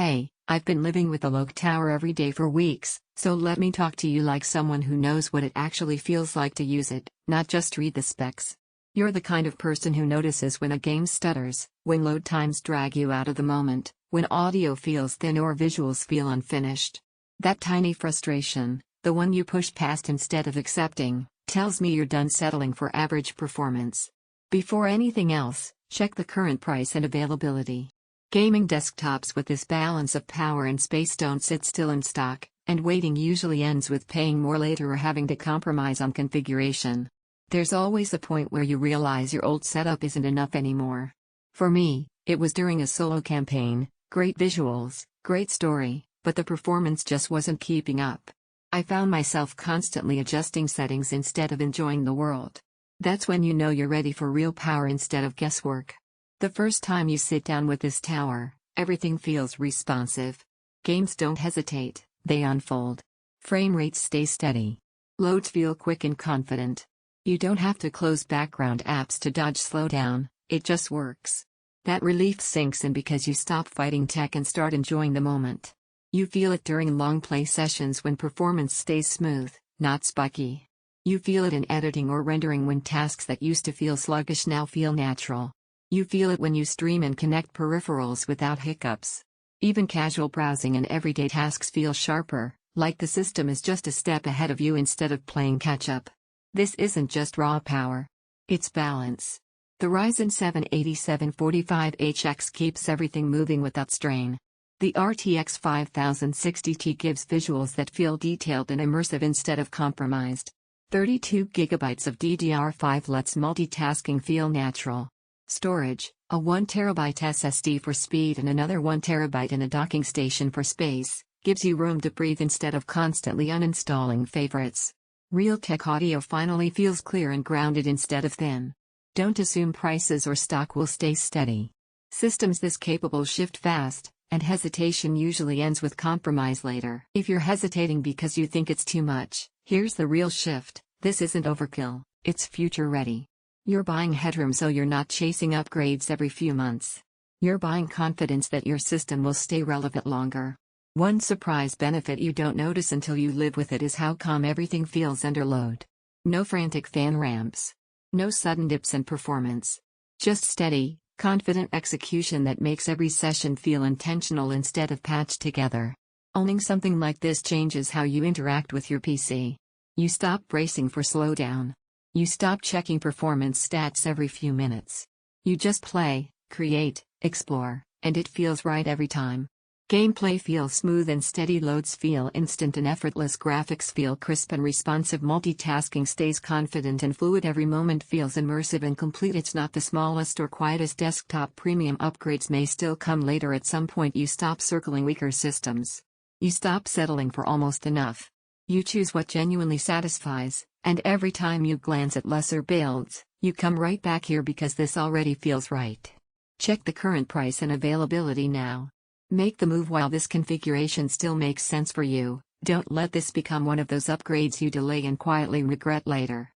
Hey, I've been living with the LOQ tower every day for weeks, so let me talk to you like someone who knows what it actually feels like to use it, not just read the specs. You're the kind of person who notices when a game stutters, when load times drag you out of the moment, when audio feels thin or visuals feel unfinished. That tiny frustration, the one you push past instead of accepting, tells me you're done settling for average performance. Before anything else, check the current price and availability. Gaming desktops with this balance of power and space don't sit still in stock, and waiting usually ends with paying more later or having to compromise on configuration. There's always a point where you realize your old setup isn't enough anymore. For me, it was during a solo campaign. Great visuals, great story, but the performance just wasn't keeping up. I found myself constantly adjusting settings instead of enjoying the world. That's when you know you're ready for real power instead of guesswork. The first time you sit down with this tower, everything feels responsive. Games don't hesitate, they unfold. Frame rates stay steady. Loads feel quick and confident. You don't have to close background apps to dodge slowdown, it just works. That relief sinks in because you stop fighting tech and start enjoying the moment. You feel it during long play sessions when performance stays smooth, not spiky. You feel it in editing or rendering when tasks that used to feel sluggish now feel natural. You feel it when you stream and connect peripherals without hiccups. Even casual browsing and everyday tasks feel sharper, like the system is just a step ahead of you instead of playing catch-up. This isn't just raw power. It's balance. The Ryzen 7 8745HX keeps everything moving without strain. The RTX 5060Ti gives visuals that feel detailed and immersive instead of compromised. 32GB of DDR5 lets multitasking feel natural. Storage, a 1TB SSD for speed and another 1TB in a docking station for space, gives you room to breathe instead of constantly uninstalling favorites. Realtek audio finally feels clear and grounded instead of thin. Don't assume prices or stock will stay steady. Systems this capable shift fast, and hesitation usually ends with compromise later. If you're hesitating because you think it's too much, here's the real shift: this isn't overkill, it's future ready. You're buying headroom so you're not chasing upgrades every few months. You're buying confidence that your system will stay relevant longer. One surprise benefit you don't notice until you live with it is how calm everything feels under load. No frantic fan ramps. No sudden dips in performance. Just steady, confident execution that makes every session feel intentional instead of patched together. Owning something like this changes how you interact with your PC. You stop bracing for slowdown. You stop checking performance stats every few minutes. You just play, create, explore, and it feels right every time. Gameplay feels smooth and steady, loads feel instant and effortless, graphics feel crisp and responsive, multitasking stays confident and fluid, every moment feels immersive and complete. It's not the smallest or quietest desktop. Premium upgrades may still come later. At some point you stop circling weaker systems. You stop settling for almost enough. You choose what genuinely satisfies, and every time you glance at lesser builds, you come right back here because this already feels right. Check the current price and availability now. Make the move while this configuration still makes sense for you. Don't let this become one of those upgrades you delay and quietly regret later.